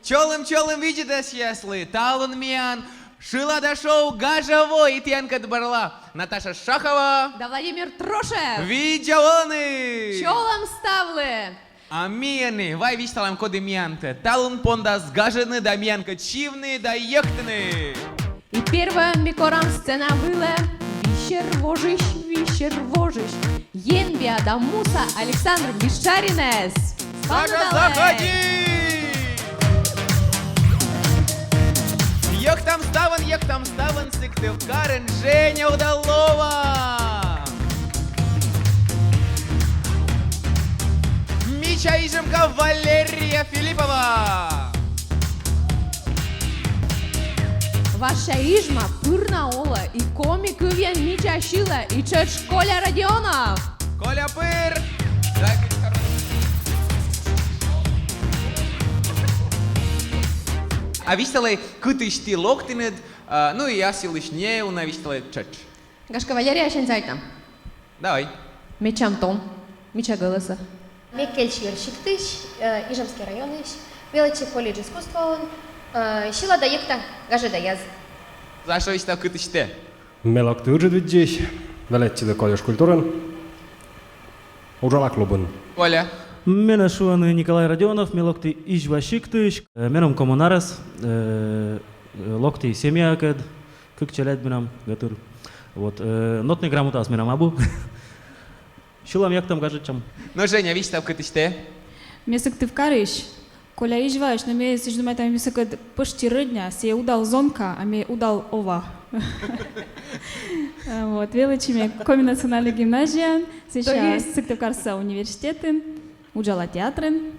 Чолым видитесь, если талон миян. Шила дошел гажевой и тянкат барла. Наташа Шахова. Да Владимир Трошев. Видеоны. Чолом ставлы. А мияны, вай висталам коды миянты. Талон понда сгажены да миянка чивны да ехтны. И первая микорам сцена была Вищер вожищ. Енби Адамуса Александр Вишаринес. Саша, заходи! Ех там ставан, Сыктывкарен, Женя Удалова. Мича Ижемка, Валерия Филиппова. Ваша ижма пырна ола и комик Ивен Мича Шила и чеч Коля Родионов. Коля Пыр. А висталай кытышти локтинед, ну и я силыш не уна висталай чеч. Гашка Валерия Шензайтам. Давай. Мечам Том. Меча голоса. Мекельчир Шиктыш, Ижемский район, Величи колледж искусства, Шила Даекта, Гажи Даяз. За что вистал кытыште? Melak tyrjyt dziś, väletside koljas kulturen. Ужала клубын. Коля. Мен шуаны Николай Родионов, мелокти ижвашиктыш, меном коммунарас, локти семья кед, как челять менам гатур. Вот, нотный грамотас менам абу. Шилам як там гаджетчам. Ну, Женя, вистал кытыште? Месък Тывкариш, коля ижваш, на ме се думай там месък пъщи ръдня, се е удал зонка, а ме е удал ова. Вот, величи ме комбинациональная гимназия, сейчас Сыктывкарса университетен, уджала театрен,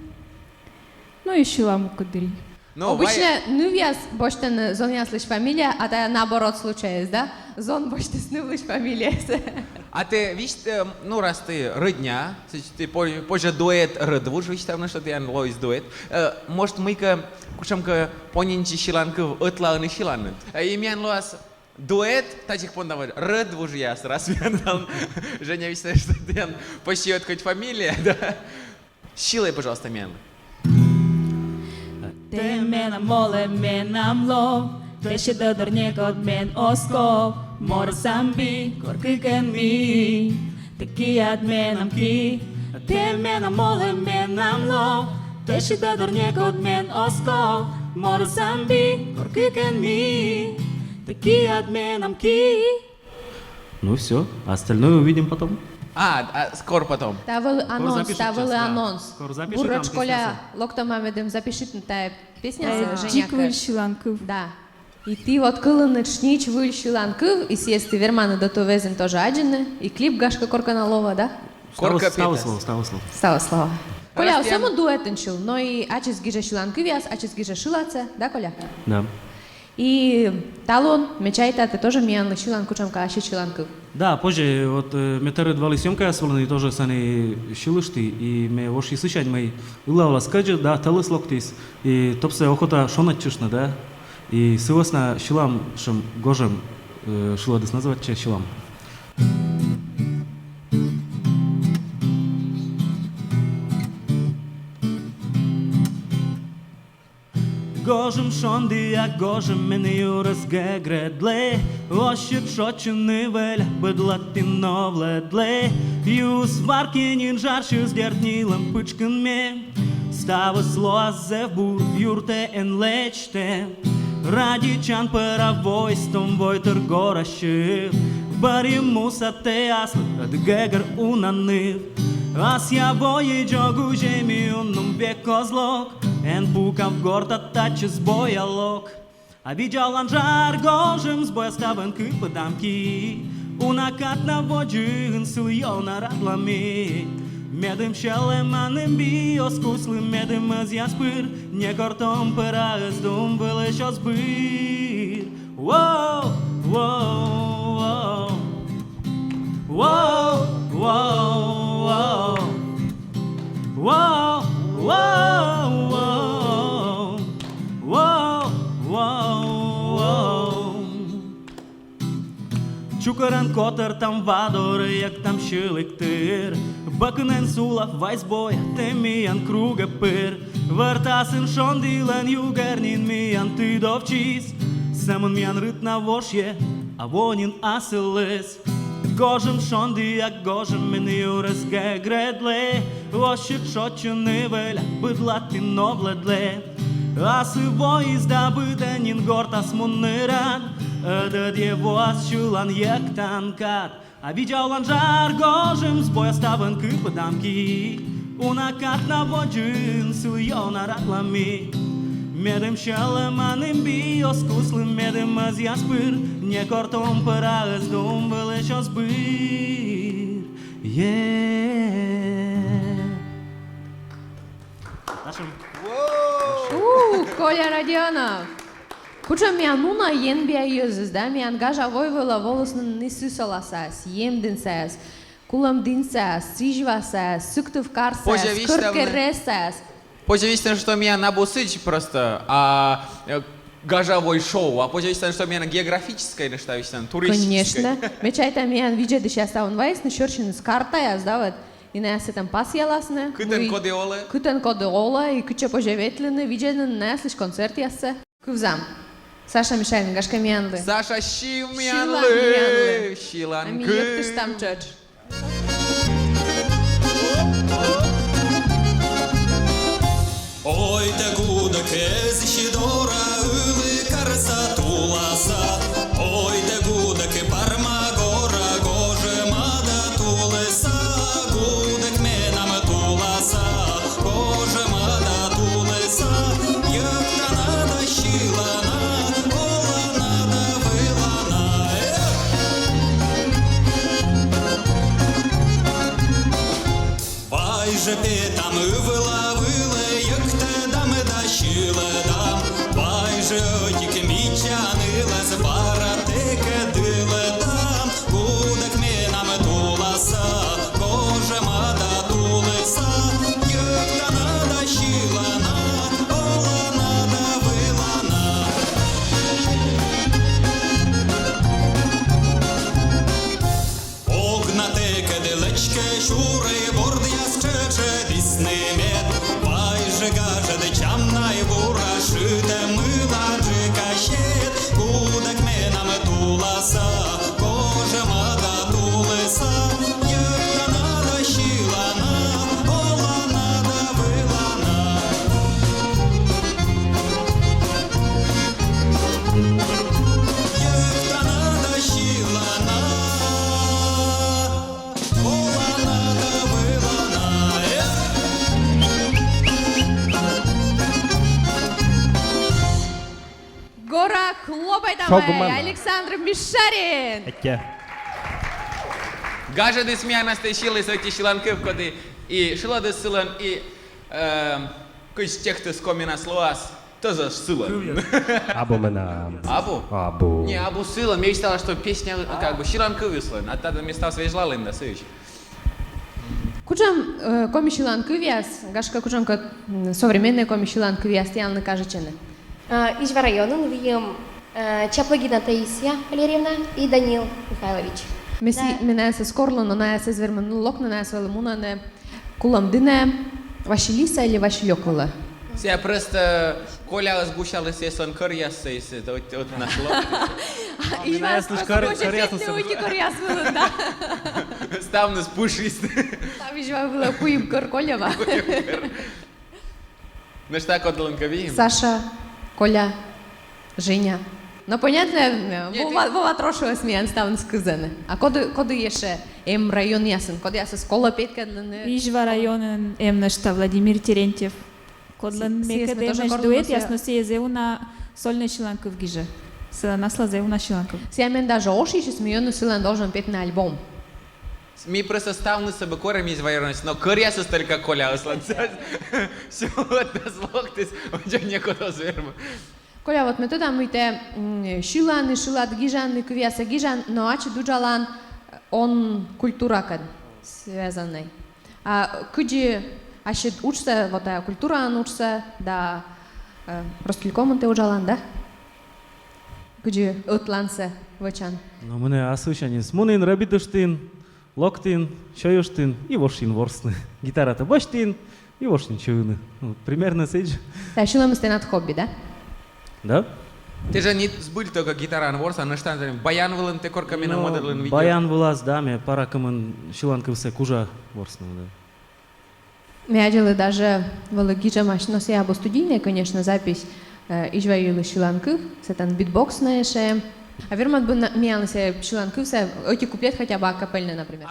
ну и шилам кадри. Ну, Обычно нувяс боштен зоняслыш фамилия, а это наоборот случается, да? Зон боштен снувлыш фамилия. А ты, видишь, ну, раз ты рыдня, ты позже дуэт рыдвуш, видишь, там, что ты анлоис дуэт, может, мы-ка, кушам-ка, понинчи шиланка в отланы шиланы. И мне анлоас дуэт, тачик пондавать, рыдвуш яс, раз мне там, Женя, видишь, что ты посчет хоть фамилия, да? Шилай, пожалуйста, мен. Те менам моле, менам лов, те ще дъдърнека от мен осков, мора сам би, коркикен ми, такият менам ки. Те менам моле, менам лов, те ще дъдърнека от мен осков, мора сам би, коркикен ми, такият менам ки. Ну все, остальное увидим потом. Скоро потом. Ставил анонс, запишет ставил сейчас, да. анонс. Скоро запишет Бурач нам Коля, песня. локтома ведем запишет на тая песня Женя. Дикой шиланков. Да. И ты вот кылы начнич выльщу ланков, и съесть верманы до то везен тоже аджины, и клип Гашка Корканалова, да? Корка Стало питас. слово, стало слово. Стало слава. Коля, Растем. само дуэтенчил, но и ачес гиже шиланкивиас, ачес гиже шилаце, да, Коля? Да. И талон, мечайта, ты тоже миян шилан кучамка аши шиланков. Да, позже вот метары два лисенка свалны тоже сани шилышти и ме воши сычать мей улавла скаджи, да, талыс локтис и топсе охота шонать чушна, да, и сывосна шилам шим гожем шиладыс назвать че шилам. Гожем шонди, а гожем мене юрас гегредле, ошик шочыны веля, быдлаттино вледле, юс варкинин жарши сдертнилом пычкын ме, става слоазе в бур юрте ен лечте, ради чан паравойстом войтер горащив, бари муса те аслы, ад гегер унанив, аз я вои джогу жеми уннум век козлок, en pukam v gorta tače zboja lok. A widziałam żar gorzym zboja stawen kypodamki. Unakat na wodzie syliona radla mi. Medem šelemanem bi oskuslym medem az jaspyr. Nie kortom peraz dum veleś ozbyr. Wow, wow, wow. Wow, wow, wow. Wow, wow, wow. Wow, wow, wow. Чукаран котър там вадор, як там шиликтир. Бакнен сула вайсбой, темиян круга пир. Въртасен шондилен югернин миян ти довчис. Семен миян ритна вошje, a vonin aseles. Gojëm shondi a gojëm me në jurës gegredle. Oshit shoqë në vela, bët latin no vledle. Asë vojës da bëtenin gortas mun në rad. Edhe djevo as qëllan jektan kat. A vigjaulan zhar gojëm zboja stavën këpë damki. Una kat na vogjën së jona raklami. Medem shalamanim bi oskuslëm medem az jaspër. Një korton për agës dom vëlesh os bër. Нашим Коля Родионов. Куча миян уна ен бия юзыз, да? Миян гажа войвыла волосын нису саласас, ем динсас, кулам динсас, сижвасас, суктыв карсас, Позже виштавны. кыркересас. Позже что меня набусыч просто, а гажавой шоу, а позже что меня географическое, или что туристическое. Конечно. Мечайта миян виджа дыш ястаун вайсны, шорчин с карта яздават. И на ясе там пас яласны. Кытен кодеолы. Кытен кодеола и кыча пожеветлены, виджа на яслиш концерт ясе. Кывзам. Саша Мишайлин, гашка миянлы. Саша Шимянлы. Шиланкы. Ами ектыш там чоч. Ой, те гуда кез шидора ылы карса туласа. Ой, те гуда ке парма гора гоже мада тулеса. Гудек менам туласа, гоже мада тулеса. Якта нада шилана, ола нада вылана. Вай же петам выла. Давай, Александр Мишарин! Әкке. Гажа дес миян асты шилы сойти шиланкыв коды. И шила дес сылан и кыш техты скомина слуас. Тоже сылан. Абу мене. Абу? Абу. Не, Абу сылан. Мне считалось, что песня как бы шиланкыв вислан. А тогда мне стал свежлалын да сыч. Кучам коми шиланкыв яс, гашка кучам как современный коми шиланкыв яс, тиянны кажечены. Ижва районын вием Чаплыгина Таисия Валерьевна и Данил Михайлович. Меси мене се скорло, но на се звермен локна на се лимуна не кулам дине Василиса или Василёкула. Сега просто Коля сгущал се сон къряса и се от нашло. И вас песня уйти къряс вилен, да. Ставно спушист. Там ижва вила хуим кыр Колева. Ну что, код ланкови? Саша, Коля, Женя. No понятно, Вова трошила сміян ставен сказане. А коли є ще ем район ясен, коли ясен школа петка для не... Ижва районен ем неща Владимир Терентьев. Кодлен мека да емеш дует, ясно си е зел на сольна шиланка в гиже. Се насла зел на шиланка. Сега мен даже оши ще смијону силен должен пет на альбом. Ми просто ставно се бакорами извајерност, но къря се сталика Коля ослан. Все да злохтис, оđe некото зверма. Коля, вот ме туда моите шилан, шилат гижан, кувиаса гижан, но аче дуджалан он културакан связанный. А куди аче учса, вот а культура учса, да ростильком те уджалан, да? Куди отлансе вачан. No мене асушани смунин рабидуштин, локтин, шоюштин и вошин ворсны. Гитарата боштин, И вот ничего. Примерно сидишь. Dar și lăm este hobby, da? Да? Ты же не сбыль только гитара на ворса, на штандарем. Баян вылын ты корка мина модерлын видео. Баян вылаз, да, мне пара камын шиланкывся кужа ворснул, да. Мяджилы даже вологижа машина се або студийная, конечно, запись ижваюлы шиланкыв, сетан битбокс на еше. А вермат бы мияны се шиланкыв се, эти куплет хотя бы акапельный, например.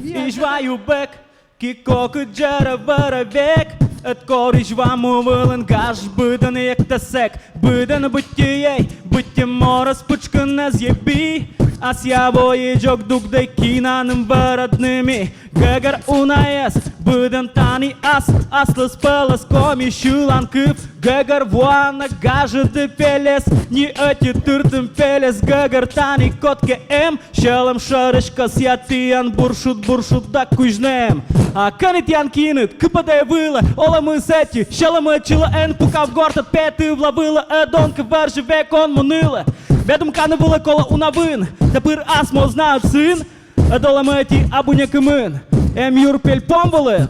Ижваю бек, кикоку джара барабек. Et koriş vamu vılın kaş bıdan ektasek Bıdan bütüyey Bütü moras pıçkın az yebi Asya boyu çok dugday kinanın baradnimi Gagар унаяс Bıdan tani as Aslı spalas komi şulan kıp Gagар vuana gajıdı peles Ni öti tırtım peles Gagар tani kotke em Şalım şarışka siyatiyan Burşut da kujnem А канит ян кинет Кыпадай выла Оламы сети Шалымы чыла эн Пукав горта петы Влавыла эдонка Варжи век он муныла Бедум каны выла кола унавын Тапыр асмо знают сын Доламы эти абуня кымын Эм юрпель помбылы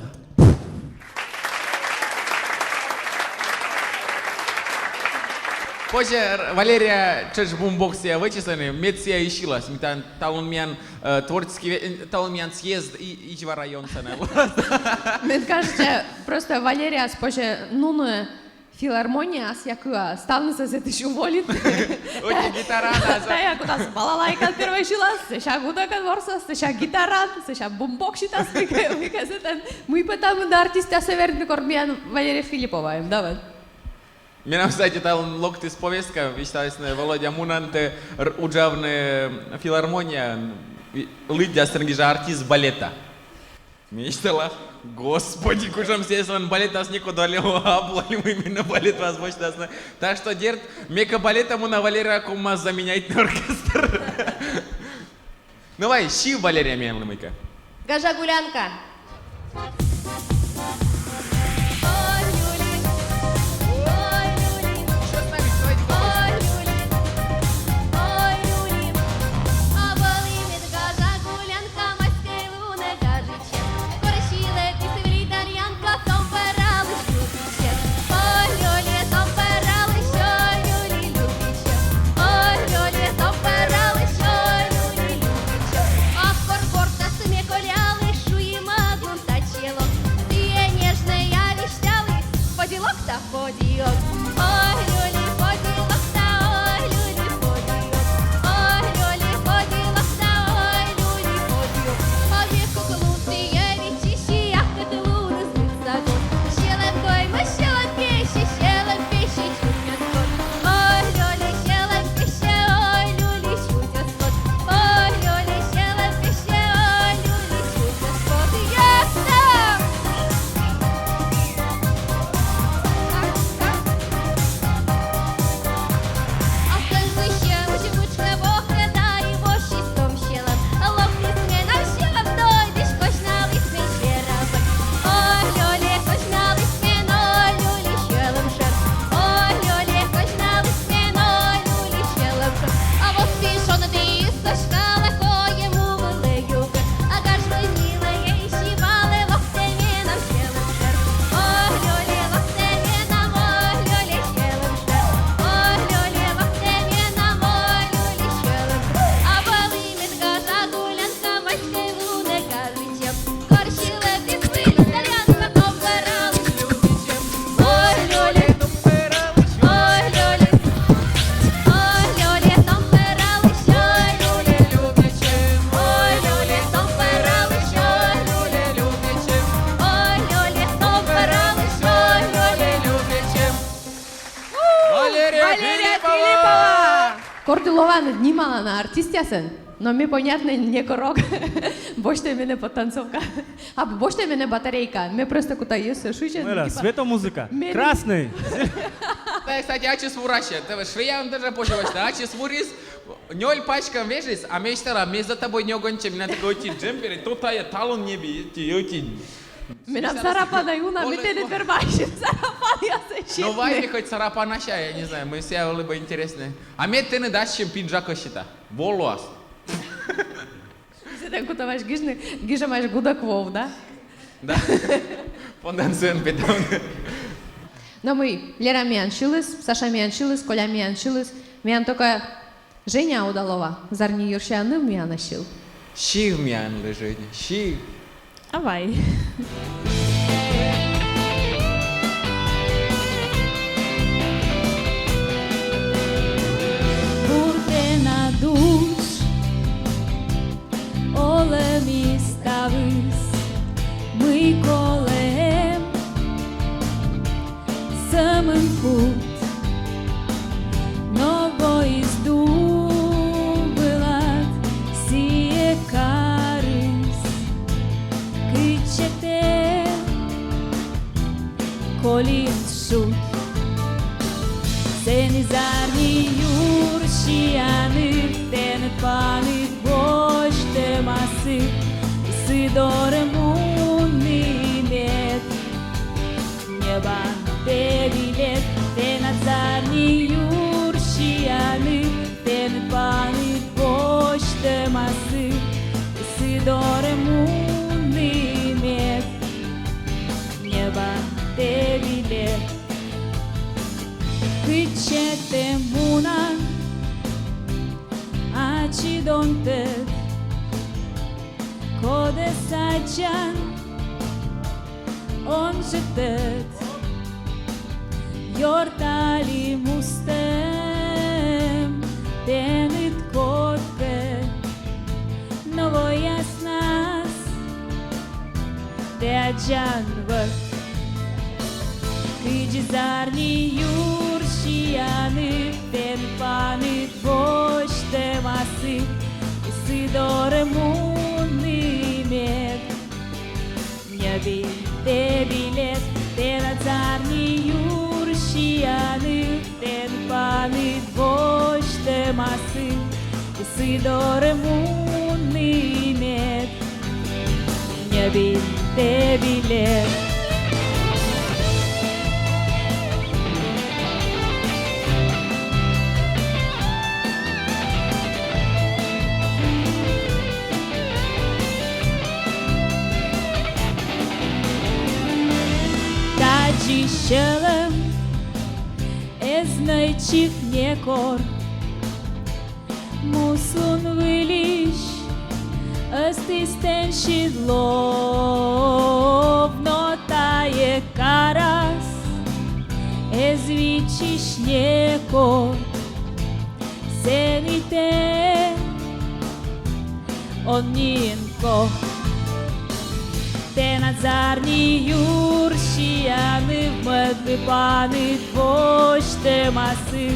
Позже Валерия чеш бумбоксия вычислены, медсия ищила, сметан талунмян творческий талунмян съезд и ичва район санел. Мне кажется, просто Валерия споже нуну филармония ас якуа ставница се тиш уволит. Очень гитарана. Тая куда балалайка первая шила, сейчас гудака ворса, сейчас гитаран, сейчас бумбоксита, мы потом да артиста северный кормян Валерия Филиппова им давай. Меня, кстати, там локтис повестка, вещталисная Володя Мунанте, уджавная филармония, лидя стрингижа артист балета. Мечтала, господи, кужам здесь он балет нас никуда лево облалил именно балет возможно. Так что дерт, мека балета му на Валерия Кума заменяет на оркестр. Давай, щи Валерия Менлымыка. Гажа гулянка. Кордилована внимала на артистясен, но ми понятно не корок, боште мене потанцовка, а боште мене батарейка, мы просто куда есть шучим. Светомузыка. Красный. Да, кстати, ачис вураща, ты швеян даже поживаешь, ачис вурис, нёль пачкам вежис, а мечтала, мы за тобой не гончим, на такой ти джемпер, и тут я талон не би, ти. Меня царапана юна, мы ты не вербаешь, царапан я сочетный. Ну, вайми хоть царапана ща, я не знаю, мы все были бы интересны. А мне ты не дашь, чем пинджака щита, волос. Te cutăvași ghișă mai gudă cu ou, da? Да. Пондан питам. Но мы, Лера Мианшилыс, Саша Мианшилыс, Коля Мианшилыс, Миан только Женя Удалова, Зарни Юршианы Мианашил. Ши в мян лежить. Ши. Авай. Burte na duș, ole mi stavus, mâi colem, să mă împut, no voi zdubălat, fiecare-s, cât ce te colin șut. Senizarni Юршияны, тенет паны боште масы, Сидоры мунны мед, небан те билет, теназарни Юршияны, тенет паны боште масы, Сидоры мунны мед, небан те билет. Cât ce te muna, aci dontet, code sajan, on jetet, yortali mustem, tenit kotpe, novojas nas, te ajan văd. Cât zarni Юршияны, ten panit boște masy, Sidore munni med. Мне бите билет, ten zarni Юршияны, ten panit boște masy, Sidore munni med. Мне bite билет. Чищелем, знайчих некор, муслун вылиш, астистен щедлов, но тае карас, вичиш некор, сените, он нинко. Tenazarni Юршияны, mădli panit boște masy,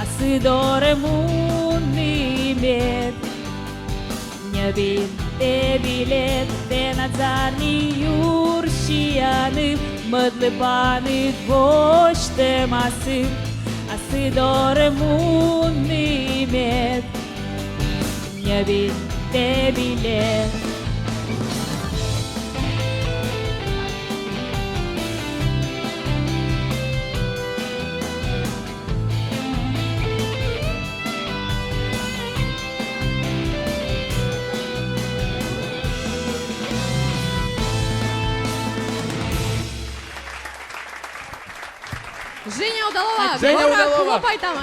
asy dore munni med. Мне bite bilet, tenazarni Юршияны, mădli panit boște masy, asy dore munni med. Мне bite bilet. Женя Удалова! Женя Гора, Удалова! хлопай там!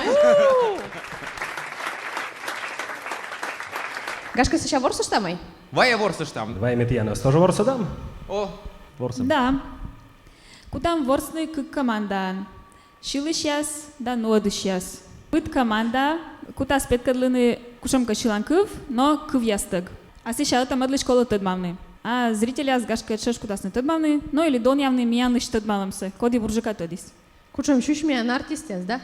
Гашка, сейчас ворсу что мы? Вая ворсыш там. Vai Metianas тоже ворсадам? О, Ворсам. Да. Кутам ворсны к командан. Шилы сейчас, да ноды сейчас. Пыт команда, кута спет кадлыны кушамка шиланкыв, но кывьястык. А сейчас там адлы школа тыдмавны. А зрители аз гашка шеш кутасны тыдмавны, но или дон явны мияныш тыдмавымсы. Коди буржика тыдис. Кучам щуш миян артистес, да?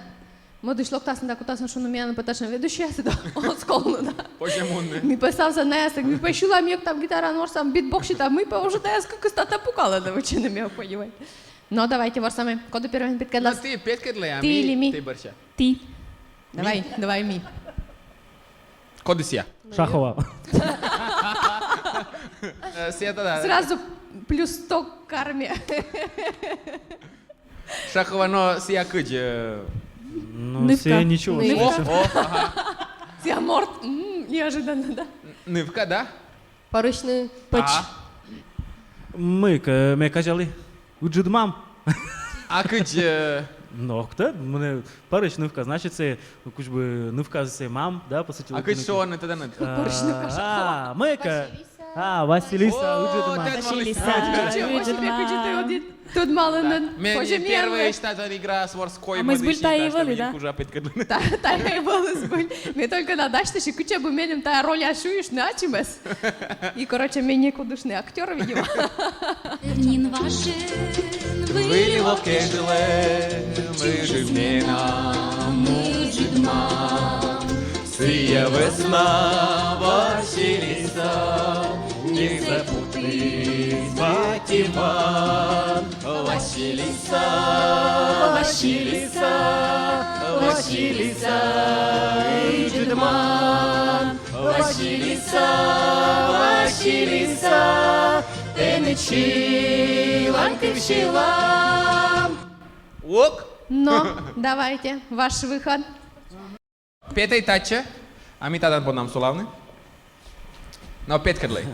Мă duci loc tasă dacă tasă și nu mi-a împătășă, vedeți și asta da, o scolă, da. почему не? Mi păsau să ne asta, mi păi și la mie там гитара нор сам битбокс и там мы по уже таяс как стата пукала, да вы че не меня понимаете. Но давайте ворсаме. Коду первый пять Ну кадлас. ты пять кадлая, Ты или ми? Ты борща. Ти. Давай ми. Коды сия. Шахова. Света, да. Сразу плюс 100 карме. Шахова, но сия кыдь. Ну, Нывка. все ничего. Нывка. О, ага. Ся морт. Неожиданно, да? Нывка, да? Поручный. А? Ми казали, уджид мам. А кыч... Ну, хто? Мене парич нивка, значить це, куч би нивка це мам, да, по суті. А кыч что он это дает? Мика. Василиса, уджид мам. Тут мало на Первая штата игра с ворской А мы с Бультаевой, да? Уже опять когда... Тая было сбыль. Мне только надо, что ще куча бы менем та роль ашуешь начимес. И, короче, мне некудушный актер, видимо. Нин вашен Вылило кежеле, мы живнена, мы жидма. сия весна, Василиса, не запутай, Фатиман, Василиса, Василиса, Василиса, Жидман, Василиса, Василиса, ты ночила, ты вшила. Ок. Но, давайте, ваш выход. Петей таче, а ми тадан поднам славны. Но пет кадлей.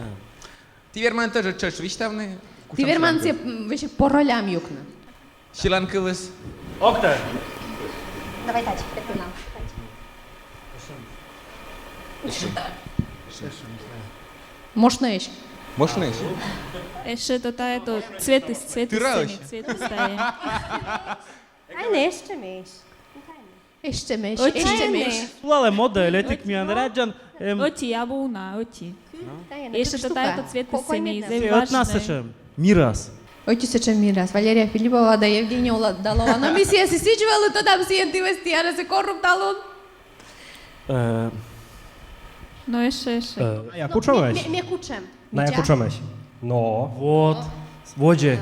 Ти верман тоже чеш виштавны. Ты верман тебе вообще по ролям юкна. Шиланкылыс. Окта. Давай, Тать, это нам. Можно еще? Можно еще? Еще это цвет из Ты радуешься? цвет из стаи. Ай, не, еще меньше. Еще меньше, Очень еще меньше. меньше. Лале мода, елетик ми анраджан. Оти, я буна, оти. Еще это цвет из семи. От нас ще. Мирас. Ой, сечем мирас. Валерия Филиппова, да Евгения Уладалова. Но миссия сисичвала, то там сиенты вестиара се коррупталун. Ну, еще. Na jak uczyłeś? Мне кучем. Na jak uczyłeś? No. Вот. Воже.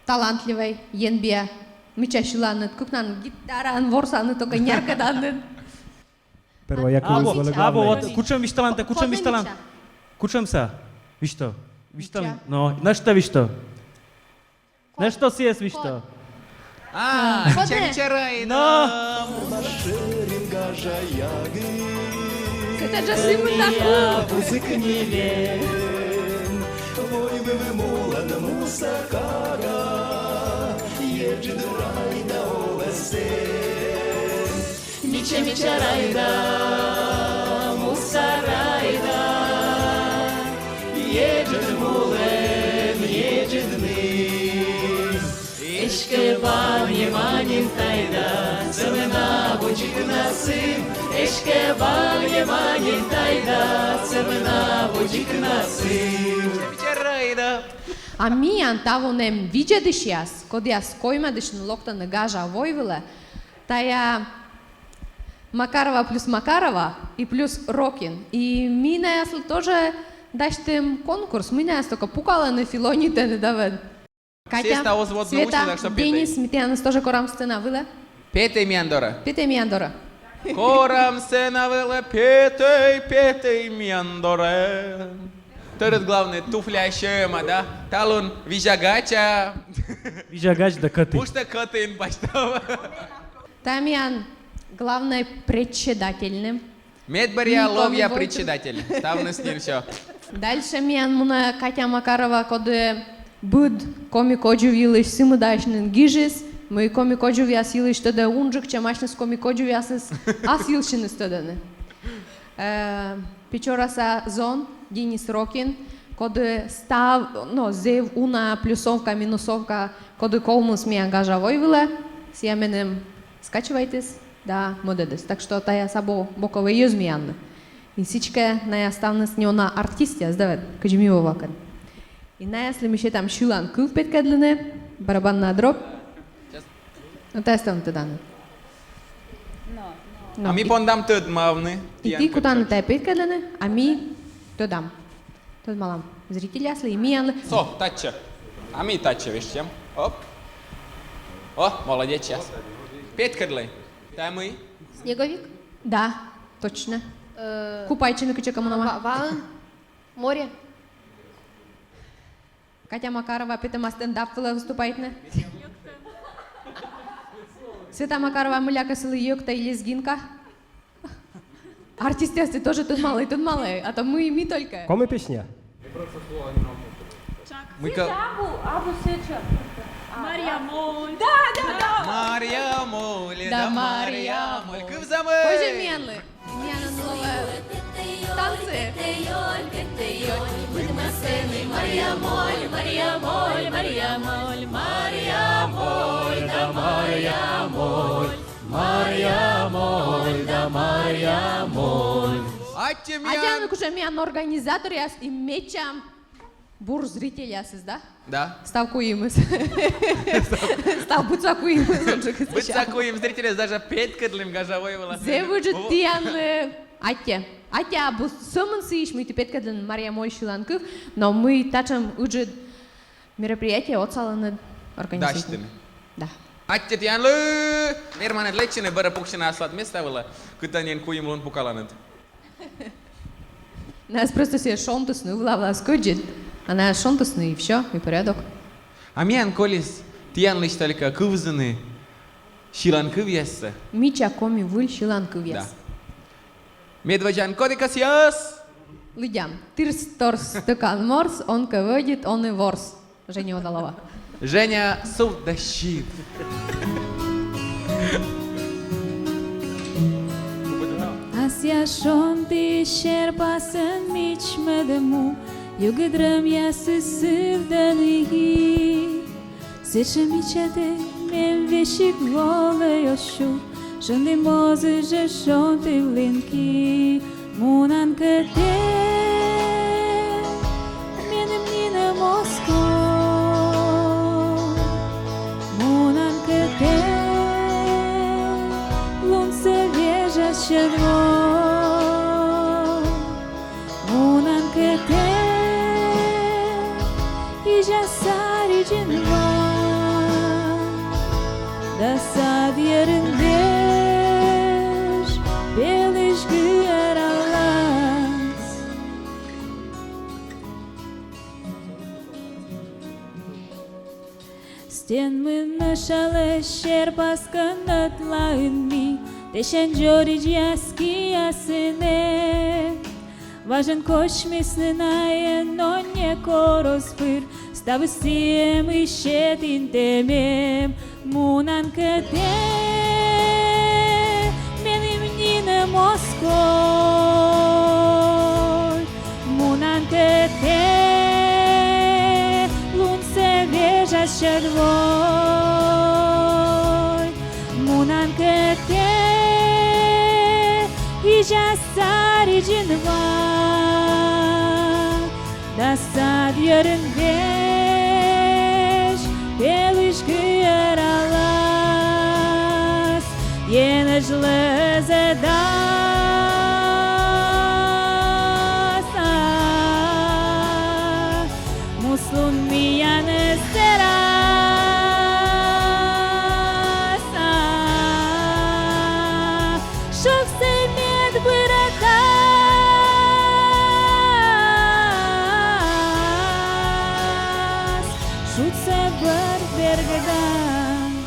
Талантливый, енбия. Мича шиланы, кукнан гитаран, ворсаны, только няркадан. Perła jak Або, ulicy або, legalnej. вот, кучем вишталанта, кучем вишталант. Кучем са. Вишто. Вишталан. Мича. Но, на что вишто? На что съест вишто? А, вечерай. Но. Это же сын такой. Вечерай, да. А миян таво нем виджедиш јас, код јас којма дишн локта на гажа војвила, тая Макарова плюс Макарова и плюс Рокин. И мина јас тоже даштем конкурс, мина јас тока пукала на филоните не давен. Все стало звод научили, так что петай. Денис, митянас тоже корам сцена вила. Петей Миандора. Пите ми Андора. Корам се навела Петей Миандора. Търът главный туфля шема, да? Талун вижагача. Вижагач да кати. Пушта катин баштава. Тамиян главный председательным. Медбария Никому ловья больше. председатель. Ставны с ним все. Дальше миян муна Катя Макарова, коды буд комикоджу вилыш сымыдашнын гижис, мы комикоджу вяс илыш тода унжик, чамашныс комикоджу вясыс ас илшиныс тоданы. Печораса зон, Денис Рокин, коды став, no, зев уна плюсовка, минусовка, коды колмус ми ангажавой вила, с яменем скачивайтесь, да, модедес. Так что тая сабо бокове юзмиянны. И всичка најаставност не она артистија, здавет, кажи ми овака. И најасли ми ще там шилан кув пет кадлине, барабан на дроб. Но тая ставам те дане. А ми пондам тъд мавни. И ти куда на тая пет кадлине, а ми то дам. То малам. Зрители асли и ми анли. Со, тача. А ми тача, виж чем. Оп. О, молодец сейчас. Пет кадлей. Та мы. Снеговик. Да, точно. Купайчины куча кому нама. Ваан. Море. Катя Макарова, питама стендап выступает на. Света Макарова, мыляка сылы ёкта и лезгинка. Артисты тоже тут малый, а то мы и ми только. Komu pieśnia? Мыка... Мария Моль. Мария Моль, Да, да Мария Мария Моль. Моль. Кывзамы! Позже менлы. Менлы новые танцы. Мария Моль, Мария Моль, Мария Моль, Мария Моль, да Мария Моль, Мария Моль, да Мария Моль. Ачаны куша мен организатор яс и мечам бур зритель ясыз, да? Да. Ставкуемыз. Ставбуцакуемыз. Быцакуем зрители, даже Петкадлим гажавой была. Зевыджет тиянлы атя. Атя бу сымын сыйш мы Петкадлин Мария Моль Шиланков, но мы тачам уджет мероприятие отсаланы организации. Даштыны. Да. Аттет янлы! Мерманет лечины бара пукшина аслат места была, кытанен куим лон пукаланет. Нас просто все шонтусны, влавла скуджит. Она шонтусны и все, и порядок. А мен колись тиянлыш только кывзаны Шиланков ясса. Мича коми выль Шиланков Да. яс. Медваджан кодикас яс! Лидям, тырс торс стакан морс, он ководит, он и ворс. Женя Удалова. Женя Саудащит. Asya şonti şerpasın miçmedemu Югыдрам ясы сывданыги Сечем ичаде мен вешик воле йошу Шонди мозы же шонти влинки Мунан кете Менем нине Моско Мунан кете Лунце вежа щедро Мунан кете И жасари джинва Да сад yerindеш Белиш güyer Allahs Стен мы нашале шер пасканат лаынми Тешен жорич яски ясыне Важен кошмисны наен, но не короспыр Ставы сием и щетин темем Мунан кете Меним нине Моской Мунан кете Лунце вежа щедвой Мунан кете И жасари джинва Да сад yerindеш Белиш güyer Allahs Yene жлезе dasa Muslun miyane serasa Şok sevmet bırakas Şutse bir bergedans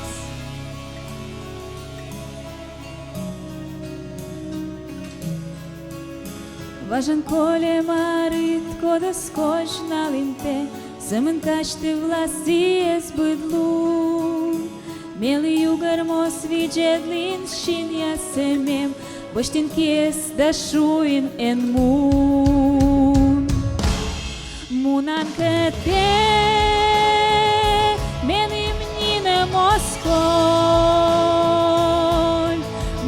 Важен коле марит, кода скоч на линте Сămân caște vlasie zbădlu Meli jugar mos vijedlin shin yasemem Boștin kies da shuin en mun Munan kete Menim nine Moskol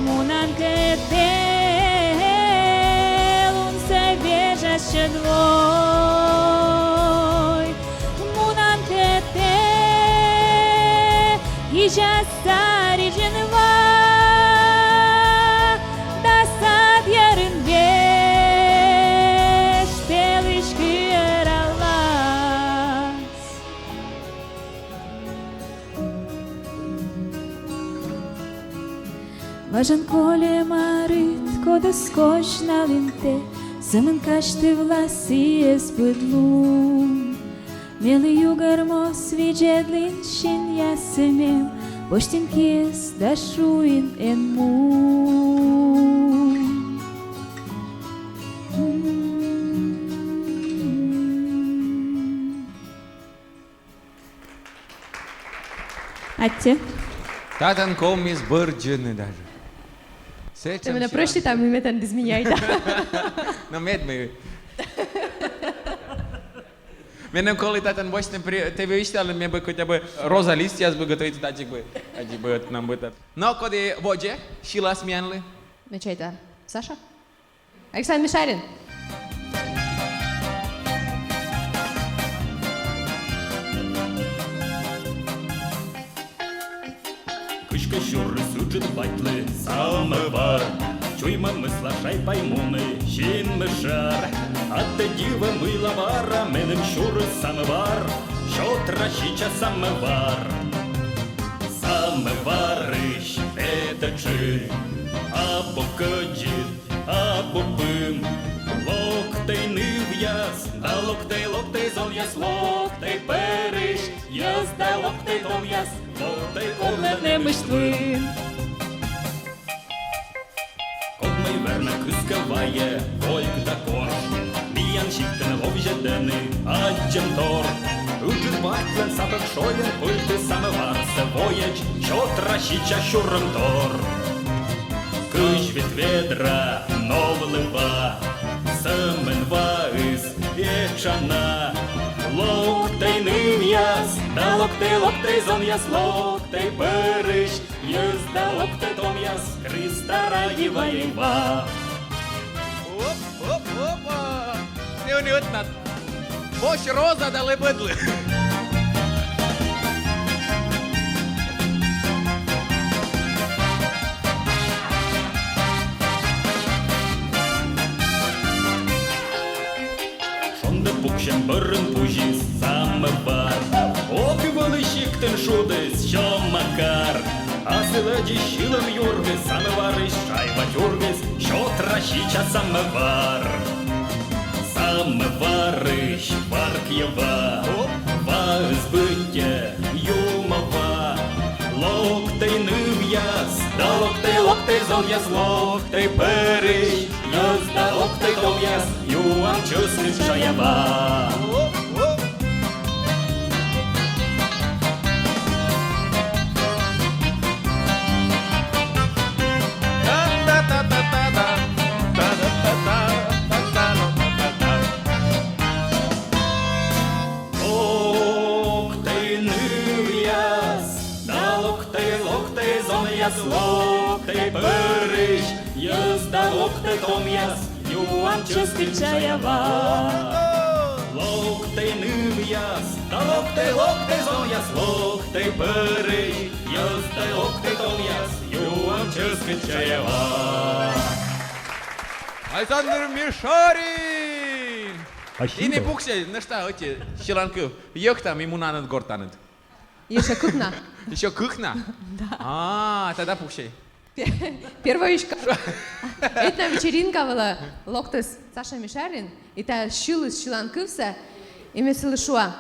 Munan kete Lun se veja щедвой Munan kete И жасари джинва Да сад yerindеш Белиш güyer Allahs Важен коле марит, кода скоч на линте Сămân caște vlasie zbădlu Meli jugar mos vijedlin shin yasemem Boștin kies da shuin en mun Атте. Татан комис бырджыны даже. Ти мене прощи, там і метан не зміняйте. No медми. Мене коли татан бочне те виштали, мне бы хотя бы роза листья бы готовить датик бы. Ади бы нам бы так. Но коли бодже, шила смянли. Мечайте. Саша? Александр Мишарин. Кышка шуры сучит батлы, самовар. Чуйма мы слашай паймуны, щин мы шар. Атте дива мила вара, менем шуры самовар. Що тращича самовар. Самоварищ петечи, або каджит, або бим. Локтей нив'яз, да локтей зов'яз, локтей периш, яз, да локтей дов'яз, локтей Не миштви. Кодмий верна кускаває, вольк да корж. Біян шіктен ловжедени, аджем тор. Уджит батлен сапек шоєн, пульти самовар се воєч, що тращича щуром тор. Кыш від ведра, новлива, семен ваис, ечана. Локтей нив'яз, да локтей зон'яз, локтей периш, єз, да локтей том'яз, Христа Єва. Опа! Не одна. Бош роза дали бедли. Шонде пукшем бърен пужіс, самовар. Оки велищиктен шудис, що макар. А селеді щилем юргис, самовариш, шайва тюргис, що тращича самовар. Самовариш, варк'єва, ваг збиття, юмова. Локтей нив'яз, да локтей зов'яз, локтей периш, яз, да локтей дов'яз, юам чуснив шаява. Локтей нив'яз, да локтей зон'яз, локтей периш, яз, да локтей том'яз, юам чуснив шаява. Локтей нив'яз, да локтей зон'яз, локтей периш, яз, да локтей том'яз, юам чуснив шаява. Александр Мишарин! И не пукся, на что эти щеланки, ек там ему нанад гортанад. Еще кухня. Еще кухня? Да. Тогда пуксей. Первая вещь. Это вечеринка была Локтес Саша Мишарин, и та шилус шиланкывся, и мы слышала,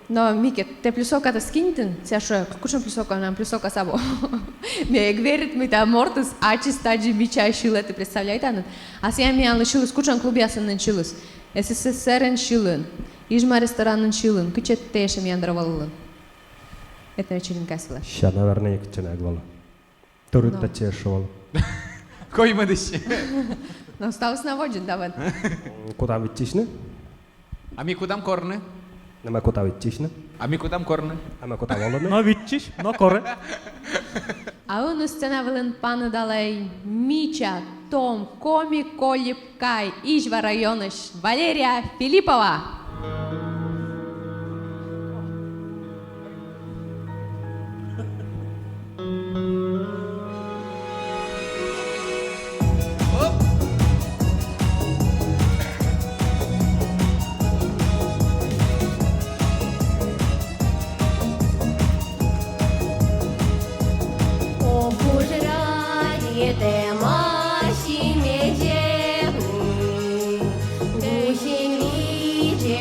но Микет, те плюсока-то скинтен, Саша, кучам плюсока, нам плюсока сабо. Мне говорит, мы там мортус, ачи стаджи мича шилы, ты представляете? А с я меня шилус, кучам клубяса началось. СССР шилын, Ижма ресторан шилын, кучет тешем яндравалын. Это вечеринка была. Ща, наверное, екченек вала. Турит та чешувала. Кой мы дыщи? Но осталось наводить, давай. Куда відтішне? А ми кудам корны? Нема куда відтішне? А ми кудам корны? Нема куда волоне? Но відчиш, но коре. А он установил пана далей Мича, Том, Комик, Колип, Кай, Ижва районыш, Валерия Филиппова. О, Боже, ради те масі меде, гусенице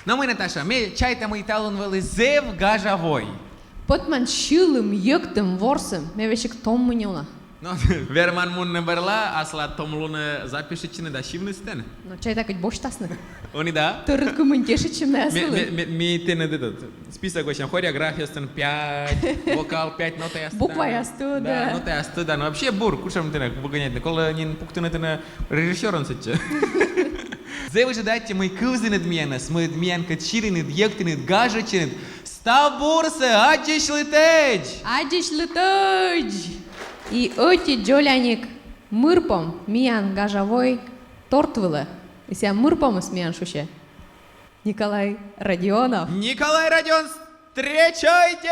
No măi, Natasha, me ce-ai te-am uitat în văle zev gaja voi. Потман шилым, йыктым, ворсым, мевешек том мынюла. No, Verman mun berla asla tom lună запишечены да шивны стены. Но чай так боштасны. Они да? Тырыт комментеши, чем на асылы. Ми ты на этот список очень хореография стен 5, вокал 5, нота я Буква я сту, да. Нота я сту, да. Но вообще бур, кушам ты на погонять, коли не пуктыны ты на режиссером сетче. Зэ вы же дайте мы кузинет миянас, мы миян качиринет, ектинет, гажачинет. Став бурсы, адиш лететь! Адиш летыч! И эти джоляник мырпом миян гажавой тортвылы. Если я мырпом с миян шуще. Николай Родионов. Николай Родион, встречайте!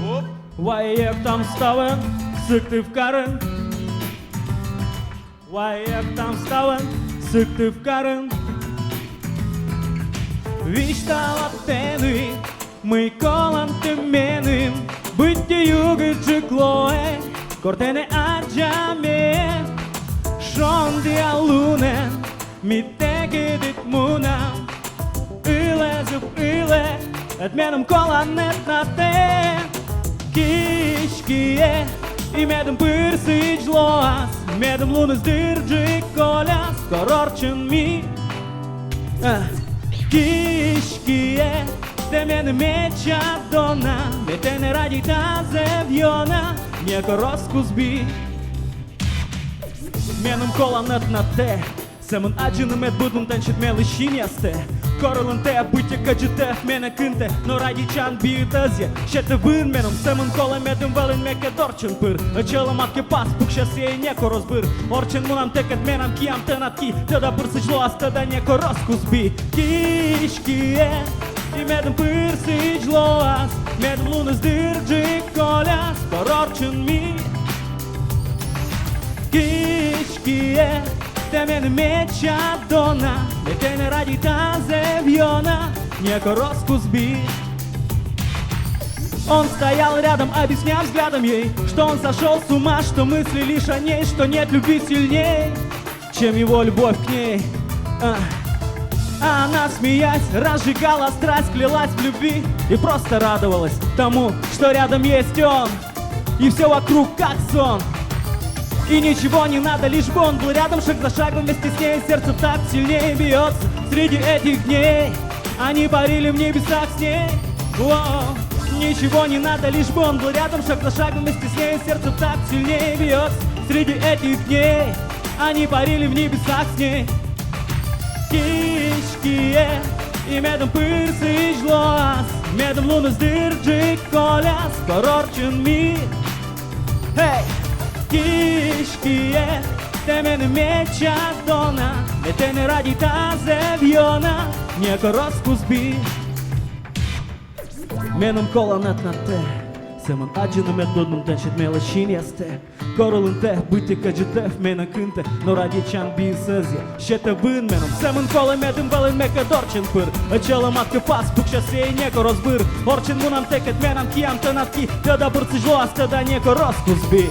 Оп. Ваєк там ставен, сикти в карен. Ваєк там ставен, сикти в карен. Віштала тени, ми колам теменим. Битті юги чеклое, кортене аджаме. Шонди алунен, мітеки дитмунам. Иле зуб иле, etmenim kolanet на те. Кишкие, и медом пырсыч лоас, медом лунас дырджик коляс, корорчен ми. Кишкие, те мене меча дона, те не ради та зевьона, неко роскус би. Меном коланет на те, семен аджина мед будун танчит мели шинясте. Королын те, бытя каджите, мене кынте, но ради чан биютазия. Шете вын меном, семен кола медым велин меке дорчен пыр. Очела матке пас, пукша сие неко розбыр. Орчен мунам текет менам киям тенатки, теда пырсычло, ас теда неко роскус би. Кишкие, и медым пырсычло, ас медым лунас дырджик коляс, корорчен ми. Кишкие, te mene meča dona, me te ne radi ta зевьона, неко роскус би. Он стоял рядом, объясняя взглядом ей, что он сошел с ума, что мысли лишь о ней, что нет любви сильней, чем его любовь к ней. А она, смеясь, разжигала страсть, клялась в любви и просто радовалась тому, что рядом есть он, и все вокруг как сон. И ничего не надо, лишь бы он был рядом, шаг за шагом вместе с ней. Сердце так сильнее бьется среди этих дней. Они парили в небесах с ней. Воу. Ничего не надо, лишь бы он был рядом, шаг за шагом вместе с ней. Сердце так сильнее бьется среди этих дней. Они парили в небесах с ней. Кишкие, и медом пырсыч лоас, медом лунас дырджик коляс, корорчен ми. Hey! Кишкие, те мене меча дона, не те не ради та зевьона, неко роскус би. Меном коланет на те, семен аджина мед буднum тенчит мела шинясте. Королын те, бытте каджите в мена кынте, но ради чан би сызя. Шете бын меном, семен кола медым велен меке дорчен пыр. Очела матке пас, пукша сей неко розбыр. Орчен мунам текет менам киям тенатки, теда бърцыжло, ас теда неко роскус би.